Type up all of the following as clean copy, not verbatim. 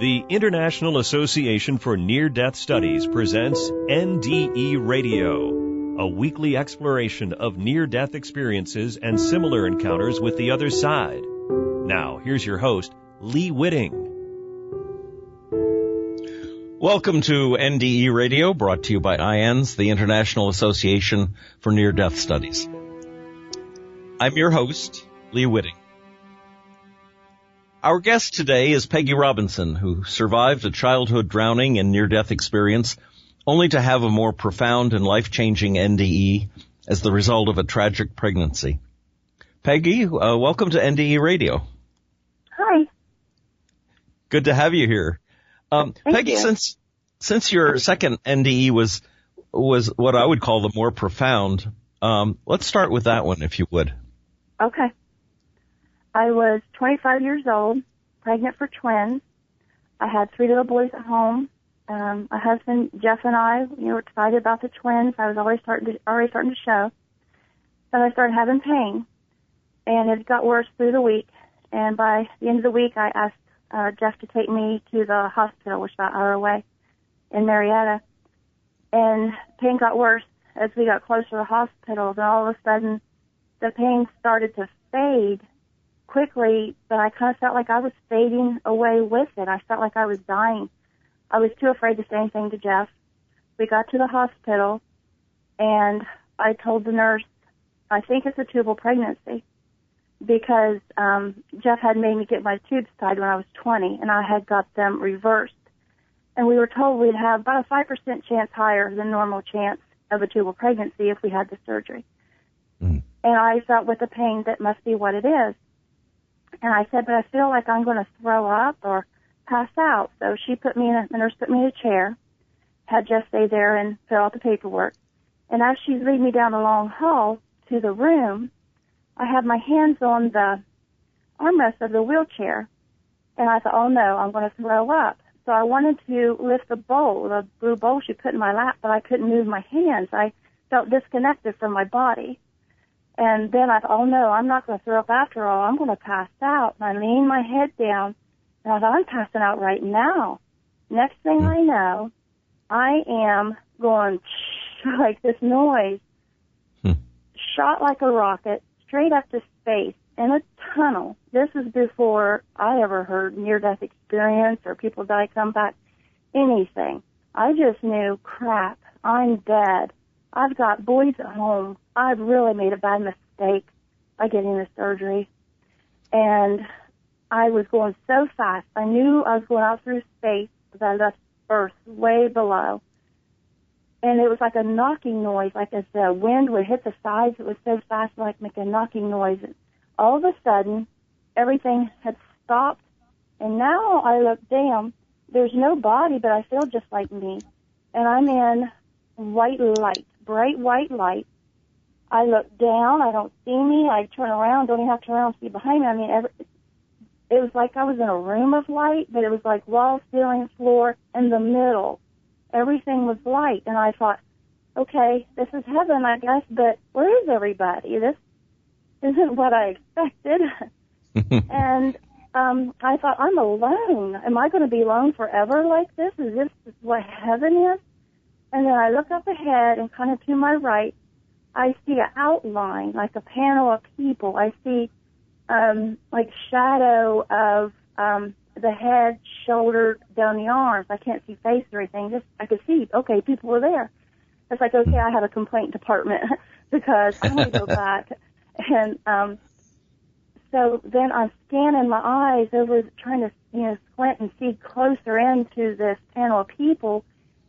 The International Association for Near-Death Studies presents NDE Radio, a weekly exploration of near-death experiences and similar encounters with the other side. Now, here's your host, Lee Witting. Welcome to NDE Radio, brought to you by IANS, the International Association for Near-Death Studies. I'm your host, Lee Witting. Our guest today is Pegi Robinson, who survived a childhood drowning and near-death experience, only to have a more profound and life-changing NDE as the result of a tragic pregnancy. Pegi, welcome to NDE Radio. Hi. Good to have you here. Pegi, you. since your second NDE was what I would call the more profound, let's start with that one, if you would. Okay. I was 25 years old, pregnant for twins. I had 3 little boys at home. My husband, Jeff, and I, were excited about the twins. I was already starting to show. But I started having pain, and it got worse through the week. And by the end of the week, I asked Jeff to take me to the hospital, which is about an hour away in Marietta. And pain got worse as we got closer to the hospital. Then all of a sudden, the pain started to fade quickly, but I kind of felt like I was fading away with it. I felt like I was dying. I was too afraid to say anything to Jeff. We got to the hospital, and I told the nurse, I think it's a tubal pregnancy, because Jeff had made me get my tubes tied when I was 20, and I had got them reversed. And we were told we'd have about a 5% chance higher than normal chance of a tubal pregnancy if we had the surgery. And I felt with the pain that must be what it is. And I said, but I feel like I'm going to throw up or pass out. So the nurse put me in a chair, had Jeff stay there and fill out the paperwork. And as she's leading me down the long hall to the room, I had my hands on the armrest of the wheelchair. And I thought, oh no, I'm going to throw up. So I wanted to lift the blue bowl she put in my lap, but I couldn't move my hands. I felt disconnected from my body. And then I thought, oh no, I'm not going to throw up after all. I'm going to pass out. And I leaned my head down, and I thought, I'm passing out right now. Next thing I know, I am going like this noise, shot like a rocket, straight up to space in a tunnel. This is before I ever heard near-death experience or people die, come back, anything. I just knew, crap, I'm dead. I've got boys at home. I've really made a bad mistake by getting the surgery. And I was going so fast. I knew I was going out through space, but I left Earth way below. And it was like a knocking noise, like as the wind would hit the sides. It was so fast, like make a knocking noise. And all of a sudden, everything had stopped. And now I look down. There's no body, but I feel just like me. And I'm in white light. Bright white light. I look down. I don't see me. I turn around. Don't even have to turn around to see behind me. I mean, it was like I was in a room of light, but it was like wall, ceiling, floor, in the middle. Everything was light. And I thought, okay, this is heaven, I guess, but where is everybody? This isn't what I expected. And I thought, I'm alone. Am I going to be alone forever like this? Is this what heaven is? And then I look up ahead, and kind of to my right, I see an outline, like a panel of people. I see, like shadow of the head, shoulder, down the arms. I can't see face or anything. Just I could see, okay, people were there. It's like, okay, I have a complaint department because I want to go back. And so then I'm scanning my eyes over, trying to, squint and see closer into this panel of people.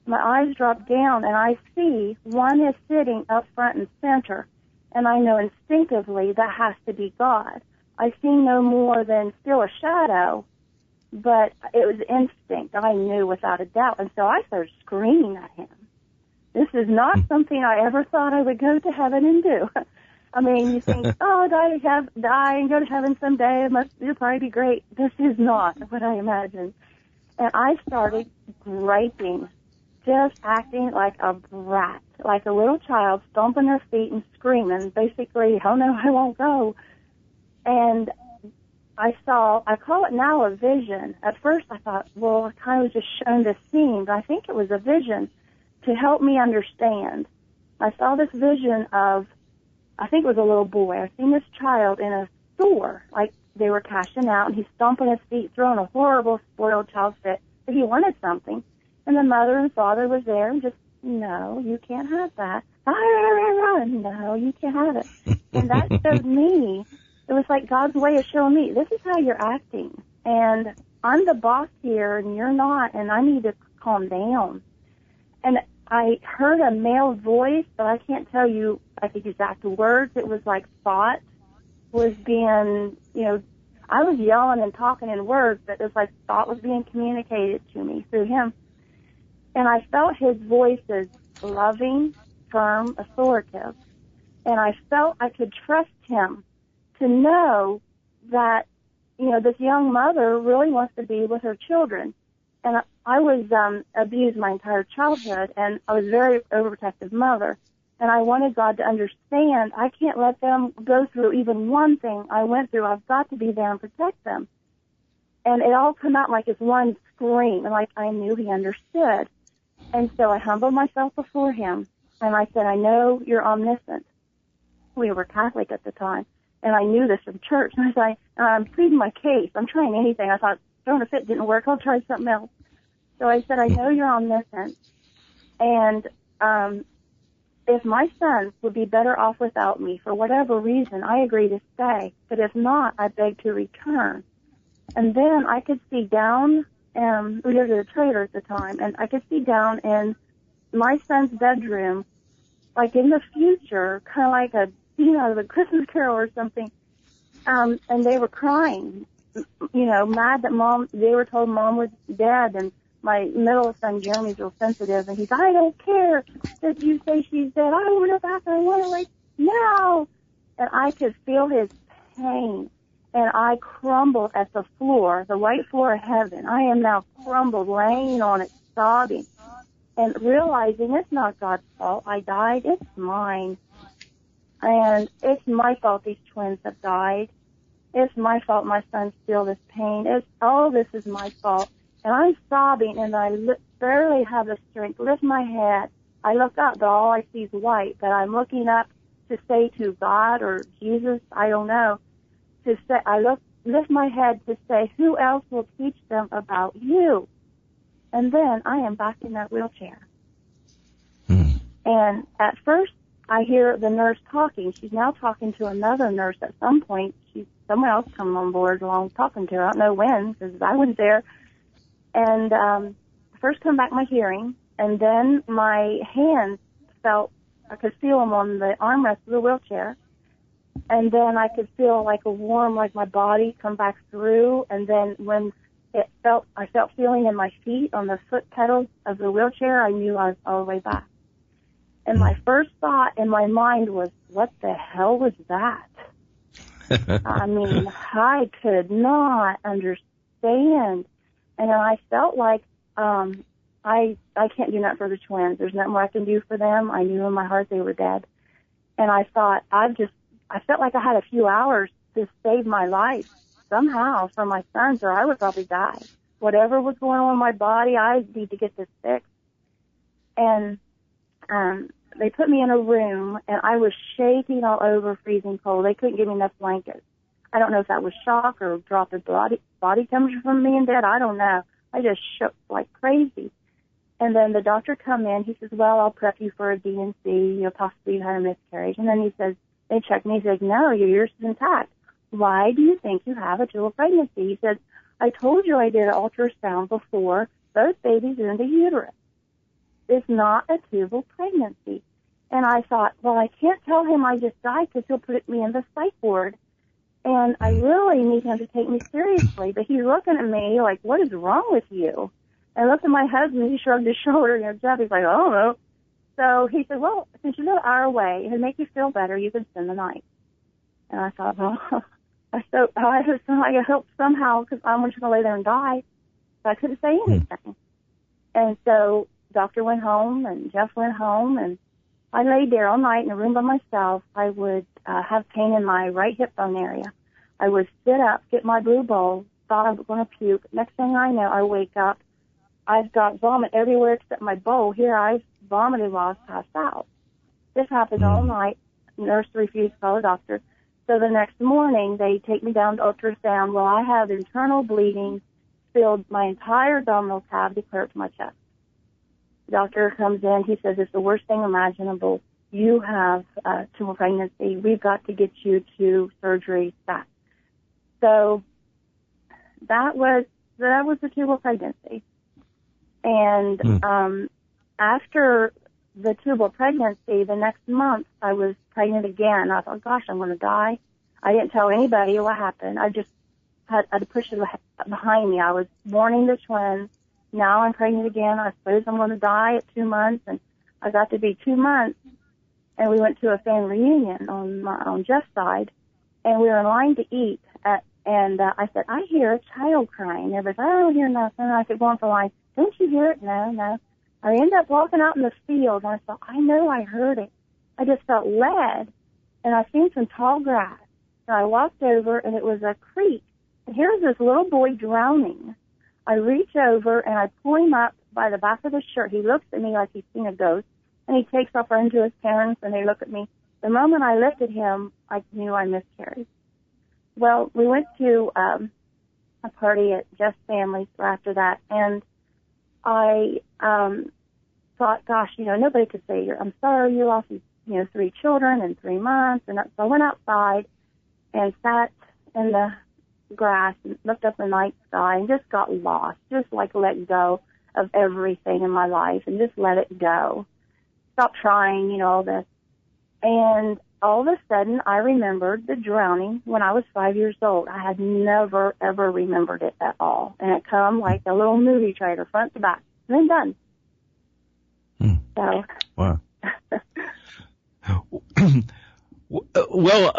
My eyes drop down, and I see one is sitting up front and center, and I know instinctively that has to be God. I see no more than still a shadow, but it was instinct. I knew without a doubt, and so I started screaming at him. This is not something I ever thought I would go to heaven and do. I mean, you think, oh, die and go to heaven someday. It'll probably be great. This is not what I imagined. And I started griping, just acting like a brat, like a little child, stomping their feet and screaming, basically, oh no, I won't go. And I call it now a vision. At first I thought, well, I kind of was just shown this scene, but I think it was a vision to help me understand. I saw this vision of, I think it was a little boy. I seen this child in a store, like they were cashing out, and he's stomping his feet, throwing a horrible spoiled child fit, but he wanted something. And the mother and father was there and just, no, you can't have that. No, you can't have it. And that showed me, it was like God's way of showing me, this is how you're acting. And I'm the boss here, and you're not, and I need to calm down. And I heard a male voice, but I can't tell you, I think, exact words. It was like thought was being, I was yelling and talking in words, but it was like thought was being communicated to me through him. And I felt his voice as loving, firm, authoritative. And I felt I could trust him to know that, this young mother really wants to be with her children. And I was abused my entire childhood, and I was a very overprotective mother. And I wanted God to understand I can't let them go through even one thing I went through. I've got to be there and protect them. And it all came out like this one scream, and like I knew he understood. And so I humbled myself before him, and I said, I know you're omniscient. We were Catholic at the time, and I knew this from church. And I said, I'm pleading my case. I'm trying anything. I thought, throwing a fit didn't work. I'll try something else. So I said, I know you're omniscient, and if my sons would be better off without me for whatever reason, I agree to stay. But if not, I beg to return. And then I could see down, we lived in a trailer at the time, and I could see down in my son's bedroom, like in the future, kind of like a scene out of a Christmas Carol or something, and they were crying, mad that they were told mom was dead, and my middle son, Jeremy's real sensitive, and he's, I don't care that you say she's dead. I want her back. I want her right now. And I could feel his pain, and I crumbled at the floor, the white floor of heaven. I am now crumbled, laying on it, sobbing, and realizing it's not God's fault. I died. It's mine. And it's my fault these twins have died. It's my fault my sons feel this pain. All this is my fault. And I'm sobbing, and I barely have the strength to lift my head. I look up, but all I see is white. But I'm looking up to say to God or Jesus, I don't know, to say, lift my head to say, who else will teach them about you? And then I am back in that wheelchair. And at first, I hear the nurse talking. She's now talking to another nurse at some point. Someone else coming on board along talking to her. I don't know when, because I wasn't there. And first come back my hearing, and then my hands felt, I could feel them on the armrest of the wheelchair. And then I could feel like a warm, like my body come back through. And then when I felt feeling in my feet on the foot pedals of the wheelchair, I knew I was all the way back. And my first thought in my mind was, what the hell was that? I mean, I could not understand. And I felt like I can't do nothing for the twins. There's nothing more I can do for them. I knew in my heart they were dead. And I thought, I felt like I had a few hours to save my life somehow for my sons, or I would probably die. Whatever was going on in my body, I need to get this fixed. And they put me in a room, and I was shaking all over, freezing cold. They couldn't give me enough blankets. I don't know if that was shock or drop of body temperature from being dead. I don't know. I just shook like crazy. And then the doctor come in. He says, well, I'll prep you for a D&C. Possibly you had a miscarriage. And then he says, they checked me. He says, no, your uterus is intact. Why do you think you have a dual pregnancy? He said, I told you I did an ultrasound before. Both babies are in the uterus. It's not a tubal pregnancy. And I thought, well, I can't tell him I just died because he'll put me in the psych ward. And I really need him to take me seriously. But he's looking at me like, what is wrong with you? And I looked at my husband, he shrugged his shoulder, and he's like, I don't know. So he said, well, since you live our way, it'll make you feel better, you can spend the night. And I thought, well, I hope somehow, because I'm just going to lay there and die. So I couldn't say anything. And so doctor went home, and Jeff went home, and I laid there all night in a room by myself. I would have pain in my right hip bone area. I would sit up, get my blue bowl, thought I was going to puke. Next thing I know, I wake up. I've got vomit everywhere except my bowl. Here I've vomited while I was passed out. This happened all night. Nurse refused to call a doctor. So the next morning, they take me down to ultrasound. Well, I have internal bleeding, filled my entire abdominal cavity clear up to my chest. The doctor comes in. He says, it's the worst thing imaginable. You have tumor pregnancy. We've got to get you to surgery fast. So that was the tubal pregnancy. And after the tubal pregnancy, the next month I was pregnant again. I thought, gosh, I'm going to die. I didn't tell anybody what happened. I just had to push it behind me. I was mourning the twins. Now I'm pregnant again. I suppose I'm going to die at 2 months. And I got to be 2 months, and we went to a family reunion on Jeff's side, and we were in line to eat. And I said, I hear a child crying. Everybody said, I don't hear nothing. I said, going for line. Don't you hear it? No. I ended up walking out in the field, and I thought, I know I heard it. I just felt lead, and I seen some tall grass. And I walked over, and it was a creek. And here's this little boy drowning. I reach over, and I pull him up by the back of the shirt. He looks at me like he's seen a ghost, and he takes off running to his parents, and they look at me. The moment I lifted him, I knew I miscarried. Well, we went to a party at Jeff's family's after that, and I thought, gosh, nobody could say, I'm sorry you lost, 3 children in 3 months. And so I went outside and sat in the grass and looked up the night sky and just got lost, just like let go of everything in my life and just let it go. Stop trying, all this. And all of a sudden, I remembered the drowning when I was 5 years old. I had never, ever remembered it at all. And it come like a little movie trailer, front to back, and then done. So. Wow. Well,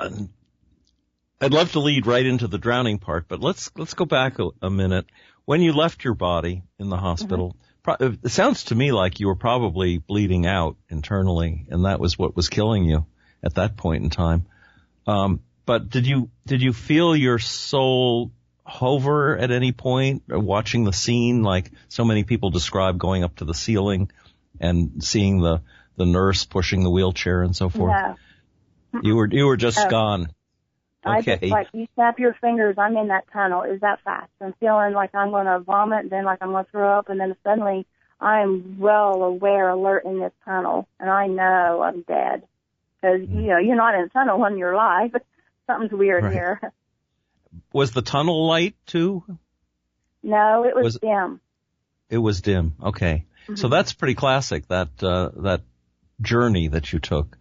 I'd love to lead right into the drowning part, but let's go back a minute. When you left your body in the hospital, it sounds to me like you were probably bleeding out internally, and that was what was killing you at that point in time. But did you feel your soul hover at any point, watching the scene like so many people describe, going up to the ceiling and seeing the nurse pushing the wheelchair and so forth? No. You were just gone. Okay. I just, like, you snap your fingers, I'm in that tunnel. Is that fast? I'm feeling like I'm going to vomit, and then like I'm going to throw up, and then suddenly I'm well aware, alert in this tunnel, and I know I'm dead. Because, you're not in a tunnel when you're alive. Something's weird here. Was the tunnel light, too? No, it was dim. It was dim. Okay. Mm-hmm. So that's pretty classic, that journey that you took.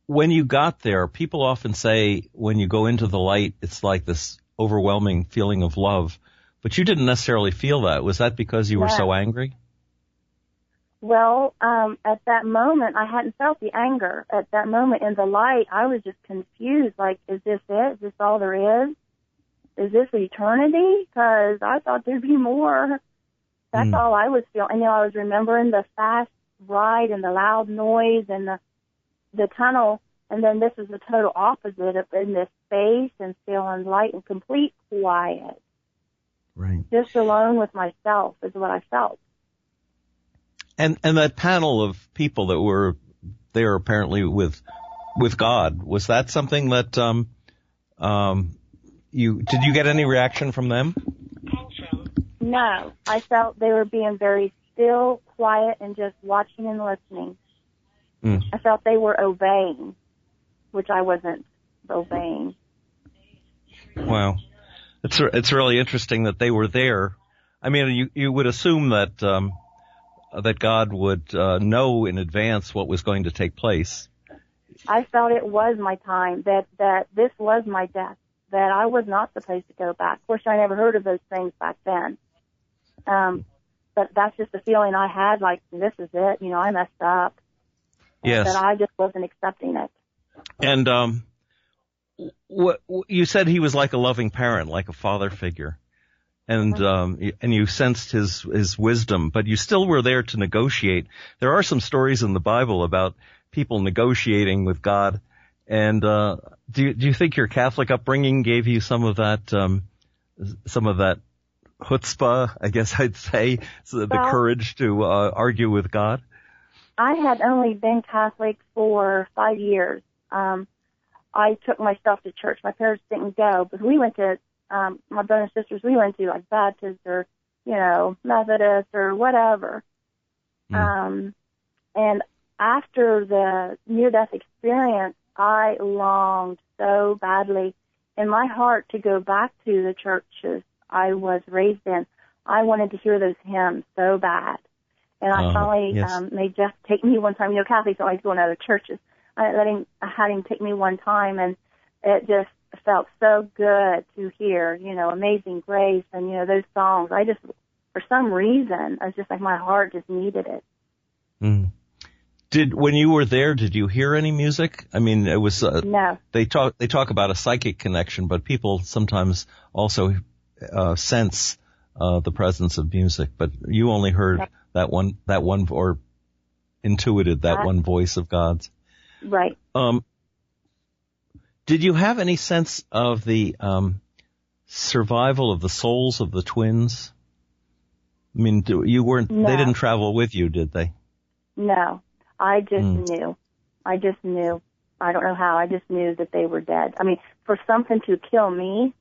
When you got there, people often say when you go into the light, it's like this overwhelming feeling of love. But you didn't necessarily feel that. Was that because you were so angry? Well, at that moment, I hadn't felt the anger. At that moment in the light, I was just confused. Like, is this it? Is this all there is? Is this eternity? Because I thought there'd be more. That's all I was feeling. And, I was remembering the fast ride and the loud noise and the tunnel. And then this is the total opposite of in this space and feeling light and complete quiet. Right. Just alone with myself is what I felt. And that panel of people that were there apparently with God, was that something that did you get any reaction from them? No. I felt they were being very still, quiet, and just watching and listening. I felt they were obeying, which I wasn't obeying. Wow. It's really interesting that they were there. I mean, you would assume that God would know in advance what was going to take place. I felt it was my time, that this was my death, that I was not supposed to go back. Of course, I never heard of those things back then. But that's just the feeling I had, like, this is it, I messed up. Yes. That I just wasn't accepting it. And what you said he was like a loving parent, like a father figure. And you sensed his wisdom, but you still were there to negotiate. There are some stories in the Bible about people negotiating with God, And do you think your Catholic upbringing gave you some of that chutzpah, I guess I'd say, so the courage to argue with God? I had only been Catholic for 5 years. I took myself to church. My parents didn't go, but we went to, my brothers and sisters, we went to like Baptist or, Methodist or whatever. And after the near-death experience, I longed so badly in my heart to go back to the churches I was raised in. I wanted to hear those hymns so bad. And I finally made Jeff take me one time. Catholics don't always go to other churches. I had him take me one time, and it just felt so good to hear, Amazing Grace and, those songs. I just, for some reason, I was just like my heart just needed it. Mm. When you were there, did you hear any music? I mean, it was, no. They talk about a psychic connection, but people sometimes also, sense, the presence of music, but you only heard that one, or intuited that one voice of God's. Right. Did you have any sense of the, survival of the souls of the twins? I mean, they didn't travel with you, did they? No. I just knew. I don't know how. I just knew that they were dead. I mean, for something to kill me,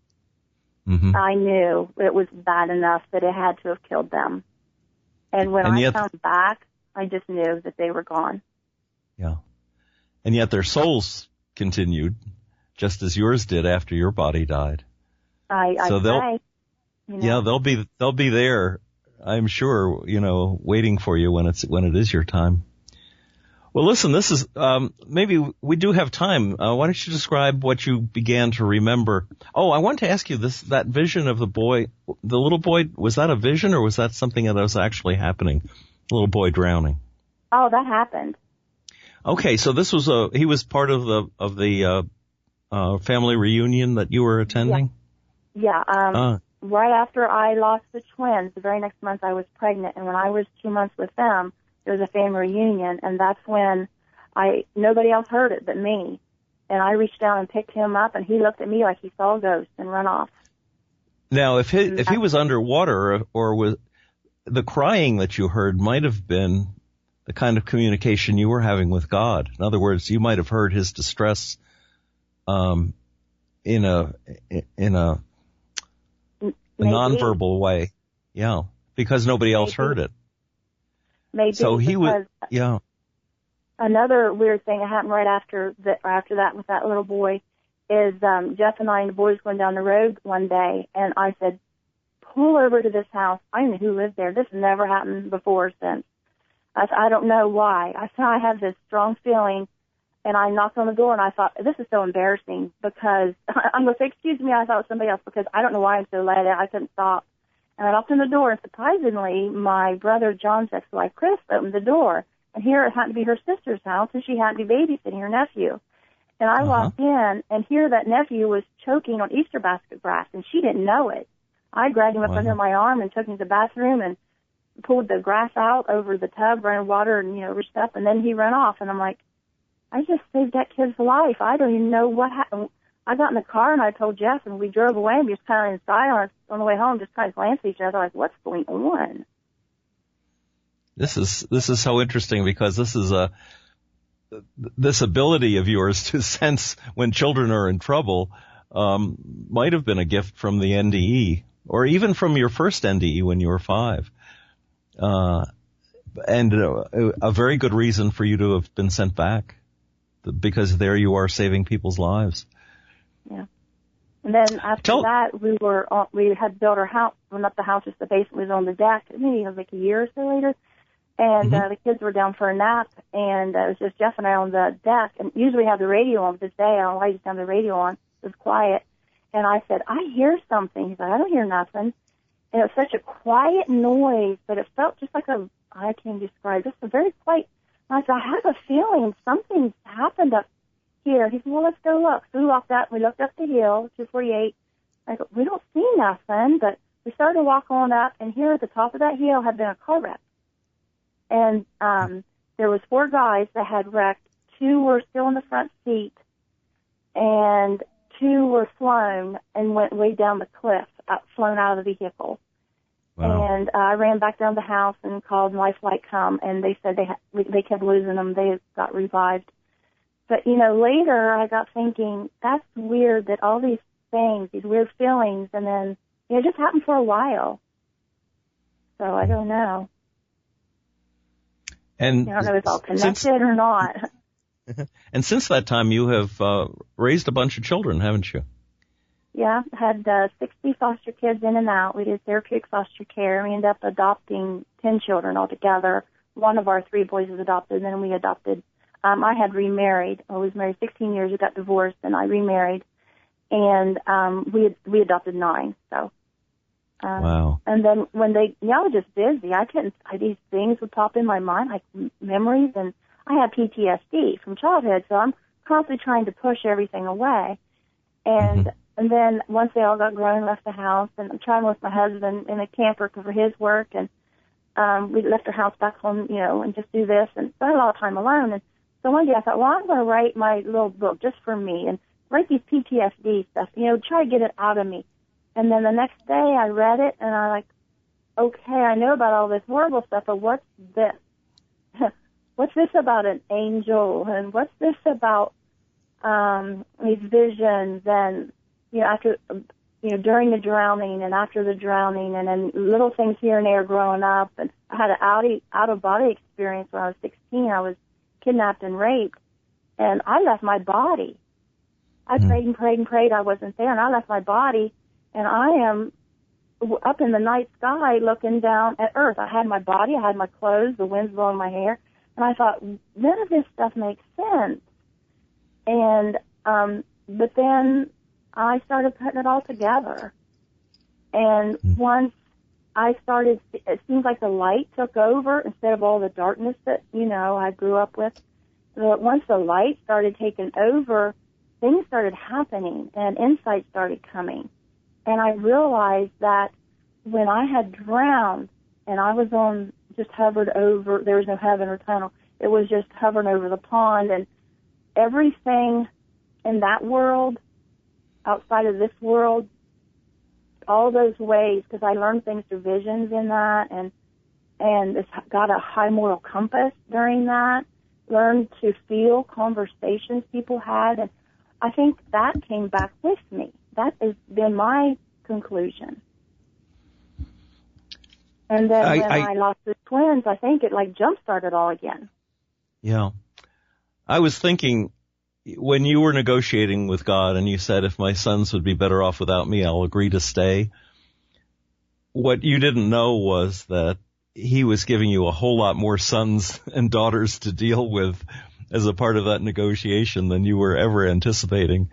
I knew it was bad enough that it had to have killed them. And when I come back, I just knew that they were gone. Yeah. And yet their souls continued, just as yours did after your body died. They'll be there, I'm sure, waiting for you when it is your time. Well, listen, this is, maybe we do have time. Why don't you describe what you began to remember? Oh, I wanted to ask you that vision of the little boy, was that a vision or was that something that was actually happening? The little boy drowning. Oh, that happened. Okay. So this was he was part of the family reunion that you were attending? Yeah. Right after I lost the twins, the very next month I was pregnant, and when I was 2 months with them, there was a family reunion, and that's when nobody else heard it but me. And I reached down and picked him up, and he looked at me like he saw a ghost and ran off. Now, if he was underwater, or was the crying that you heard might have been the kind of communication you were having with God. In other words, you might have heard his distress in a nonverbal way. Yeah, because nobody else heard it. Maybe. So he was, Another weird thing that happened right after that with that little boy is Jeff and I and the boys going down the road one day, and I said, pull over to this house. I don't know who lived there. This has never happened before or since. I don't know why. I said, I have this strong feeling, and I knocked on the door, and I thought, this is so embarrassing because I'm going to say, excuse me, I thought it was somebody else because I don't know why I'm so late. I couldn't stop. And I knocked on the door, and surprisingly, my brother John's ex-wife, Chris, opened the door. And here it happened to be her sister's house, and she happened to be babysitting her nephew. And I walked in, and here that nephew was choking on Easter basket grass, and she didn't know it. I grabbed him up under my arm and took him to the bathroom and pulled the grass out over the tub, running water, and, reached up, and then he ran off. And I'm like, I just saved that kid's life. I don't even know what happened. I got in the car, and I told Jeff, and we drove away, and we just kind of in silence on the way home, just kind of glanced at each other like, what's going on? This is so interesting because this ability of yours to sense when children are in trouble might have been a gift from the NDE, or even from your first NDE when you were 5. And a very good reason for you to have been sent back, because there you are saving people's lives. Yeah. And then after that, we had built our house, went up the house, just the basement was on the deck, maybe like a year or so later. And the kids were down for a nap, and it was just Jeff and I on the deck. And usually we have the radio on, but this day I don't know why you just have the radio on. It was quiet. And I said, I hear something. He said, I don't hear nothing. And it was such a quiet noise, but it felt just like I can't describe, just a very quiet. And I said, I have a feeling something's happened up here. He said, well, let's go look. So we walked out, we looked up the hill, 248. I go, we don't see nothing, but we started to walk on up, and here at the top of that hill had been a car wreck. And there was 4 guys that had wrecked. 2 were still in the front seat, and 2 were flown and went way down the cliff, flown out of the vehicle. Wow. And I ran back down the house and called Life Flight Come, and they said they kept losing them. They got revived. But, later I got thinking, that's weird that all these things, these weird feelings, and then, it just happened for a while. So I don't know. And I don't know if it's all connected or not. And since that time, you have raised a bunch of children, haven't you? Yeah, had 60 foster kids in and out. We did therapeutic foster care. We ended up adopting 10 children altogether. One of our 3 boys was adopted, and then we adopted. I had remarried. I was married 16 years. We got divorced, and I remarried. And we adopted 9. So. Wow. And then when I was just busy. These things would pop in my mind, like memories, and I had PTSD from childhood, so I'm constantly trying to push everything away. And and then once they all got grown, left the house, and I'm traveling with my husband in a camper for his work, and we left our house back home, and just do this, and spent a lot of time alone. And so one day I thought, well, I'm going to write my little book just for me, and write these PTSD stuff, try to get it out of me. And then the next day I read it, and I'm like, okay, I know about all this horrible stuff, but what's this? What's this about an angel? And what's this about these visions? And, after, during the drowning and after the drowning, and then little things here and there growing up. And I had an out-of-body experience when I was 16. I was kidnapped and raped, and I left my body. I prayed and prayed and prayed. I wasn't there, and I left my body. And I am up in the night sky looking down at Earth. I had my body, I had my clothes, the wind's blowing my hair, and I thought, none of this stuff makes sense. And but then I started putting it all together. And once I started, it seems like the light took over instead of all the darkness that, I grew up with. But once the light started taking over, things started happening and insight started coming. And I realized that when I had drowned and I was just hovered over, there was no heaven or tunnel. It was just hovering over the pond, and everything in that world, outside of this world, all those ways, because I learned things through visions in that, and it's got a high moral compass during that, learned to feel conversations people had, and I think that came back with me. That has been my conclusion. And then when I lost the twins, I think it jump-started all again. Yeah. I was thinking, when you were negotiating with God and you said, if my sons would be better off without me, I'll agree to stay. What you didn't know was that he was giving you a whole lot more sons and daughters to deal with as a part of that negotiation than you were ever anticipating,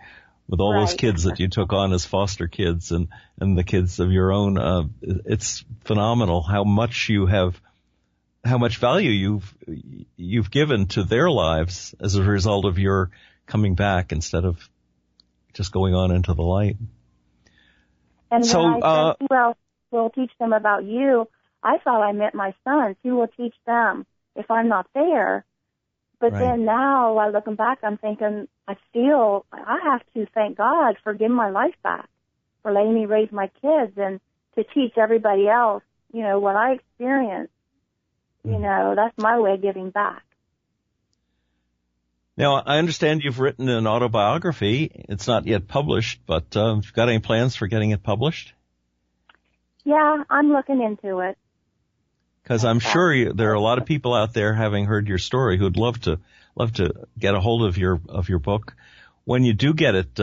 with all those kids that you took on as foster kids and the kids of your own. It's phenomenal how much value you've given to their lives as a result of your coming back instead of just going on into the light. And so, when I said, well, we'll teach them about you, I thought I meant my sons. Who will teach them if I'm not there? But then now, while looking back, I'm thinking, I feel I have to thank God for giving my life back, for letting me raise my kids and to teach everybody else, what I experienced. That's my way of giving back. Now, I understand you've written an autobiography. It's not yet published, but you've got any plans for getting it published? Yeah, I'm looking into it. Because I'm sure there are a lot of people out there, having heard your story, who'd love to get a hold of your book. When you do get it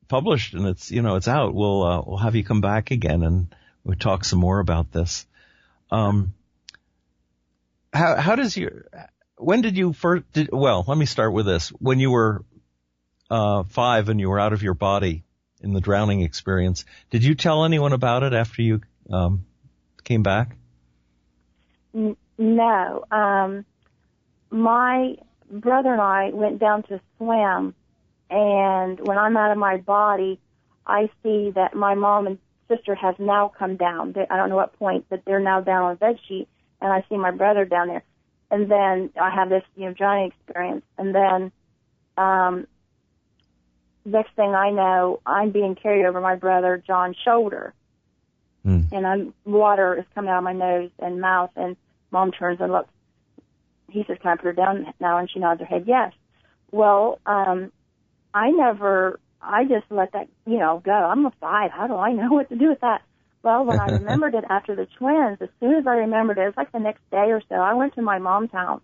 published and it's out, we'll have you come back again and we'll talk some more about this. When did you first? Let me start with this. When you were 5 and you were out of your body in the drowning experience, did you tell anyone about it after you came back? No. My brother and I went down to swim, and when I'm out of my body, I see that my mom and sister have now come down. I don't know what point, but they're now down on a bed sheet, and I see my brother down there. And then I have this, drowning experience. And then next thing I know, I'm being carried over my brother John's shoulder. And water is coming out of my nose and mouth, and Mom turns and looks. He says, "Can I put her down now?" And she nods her head, yes. Well, I just let that, go. I'm a 5. How do I know what to do with that? Well, when I remembered it after the twins, as soon as I remembered it was like the next day or so, I went to my mom's house,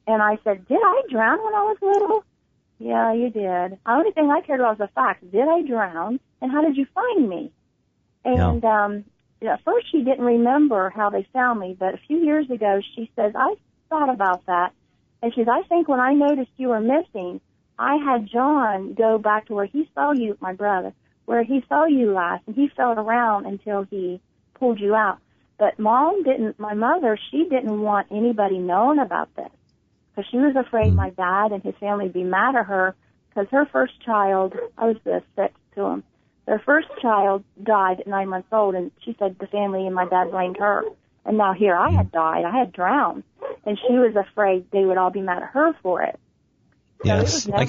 and I said, "Did I drown when I was little?" "Yeah, you did." The only thing I cared about was the facts. Did I drown? And how did you find me? And at first she didn't remember how they found me, but a few years ago she says, "I thought about that." And she says, "I think when I noticed you were missing, I had John go back to where he saw you, my brother, where he saw you last, and he felt around until he pulled you out." But my mother, she didn't want anybody knowing about this, because she was afraid my dad and his family would be mad at her, because her first child, I was the sixth to him, their first child died at 9 months old, and she said the family and my dad blamed her. And now here I had died, I had drowned, and she was afraid they would all be mad at her for it. Yes, So I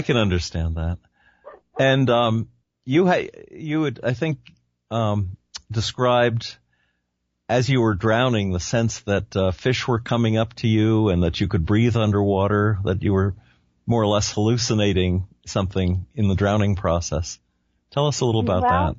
can understand that. And you had, I think, described as you were drowning the sense that fish were coming up to you and that you could breathe underwater, that you were more or less hallucinating something in the drowning process. Tell us a little about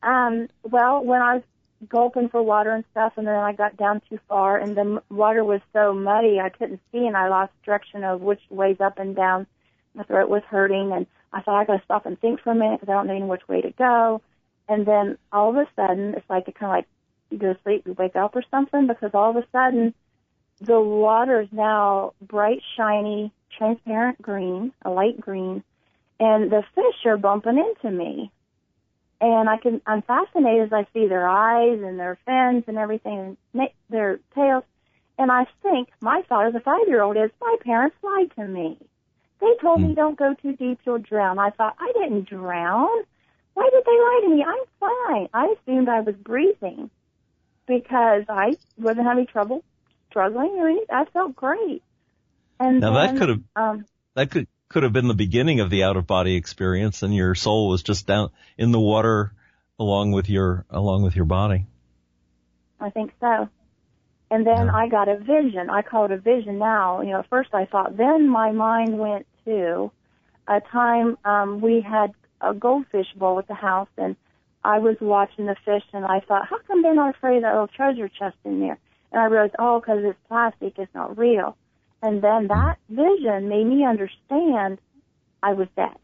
that. Well, when I was gulping for water and stuff, and then I got down too far, and the water was so muddy I couldn't see, and I lost direction of which ways up and down. My throat was hurting, and I thought I got to stop and think for a minute because I don't know which way to go. And then all of a sudden, it's like it kind of like you go to sleep, you wake up or something, because all of a sudden the water is now bright, shiny, transparent green, a light green, and the fish are bumping into me. And I'm fascinated as I see their eyes and their fins and everything, and their tails. And I think, my thought as a 5-year-old is, my parents lied to me. They told me don't go too deep, you'll drown. I thought, I didn't drown. Why did they lie to me? I'm fine. I assumed I was breathing because I wasn't having trouble struggling. I mean, I felt great. And now then, that could have been the beginning of the out-of-body experience, and your soul was just down in the water along with your body. I think so. And then I got a vision. I call it a vision now. At first I thought, then my mind went to a time we had a goldfish bowl at the house, and I was watching the fish, and I thought, how come they're not afraid of that little treasure chest in there? And I realized, because it's plastic, it's not real. And then that vision made me understand I was dead.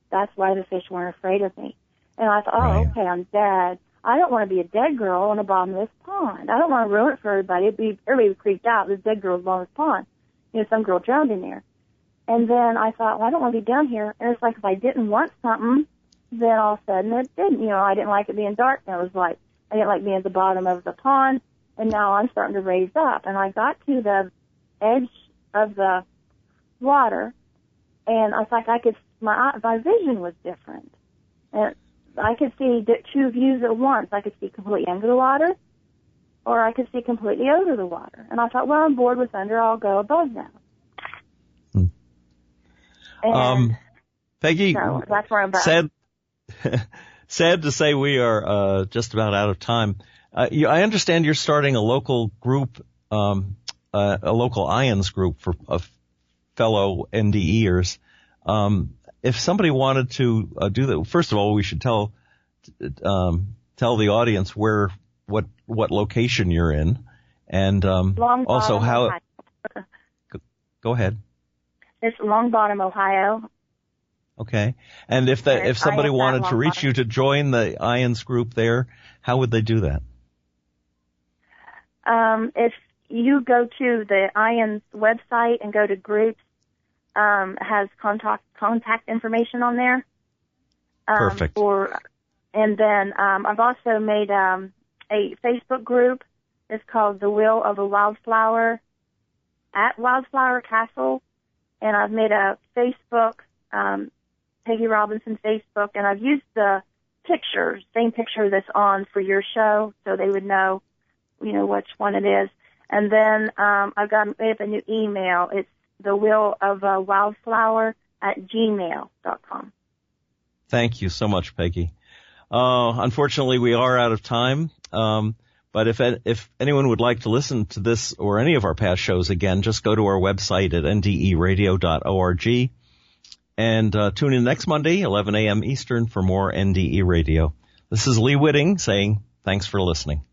That's why the fish weren't afraid of me. And I thought, okay, I'm dead. I don't want to be a dead girl on the bottom of this pond. I don't want to ruin it for everybody. Everybody would creep out. This dead girl's on this pond. Some girl drowned in there. And then I thought, I don't want to be down here. And it's like if I didn't want something, then all of a sudden it didn't. I didn't like it being dark. And it was like, I didn't like being at the bottom of the pond. And now I'm starting to raise up. And I got to the edge of the water, and I thought my vision was different. And I could see 2 views at once. I could see completely under the water, or I could see completely over the water. And I thought, well, I'm bored with under. I'll go above now. And Peggy, so that's where I'm at. Sad to say we are just about out of time. I understand you're starting a local group, a local IONS group of fellow NDEers. If somebody wanted to do that, first of all, we should tell the audience what location you're in, and also how. Ohio. Go ahead. It's Long Bottom, Ohio. Okay. And if somebody wanted to reach you to join the IONS group there, how would they do that? If you go to the IONS website and go to groups, it has contact information on there. Perfect. And then I've also made a Facebook group. It's called The Will of a Wildflower at Wildflower Castle. And I've made a Facebook, Pegi Robinson Facebook, and I've used the same picture that's on for your show, so they would know, which one it is. And then I've made up a new email. It's The Will of a Wildflower @gmail.com. Thank you so much, Peggy. Unfortunately, we are out of time. But if anyone would like to listen to this or any of our past shows again, just go to our website at nderadio.org and tune in next Monday, 11 a.m. Eastern, for more NDE Radio. This is Lee Witting saying thanks for listening.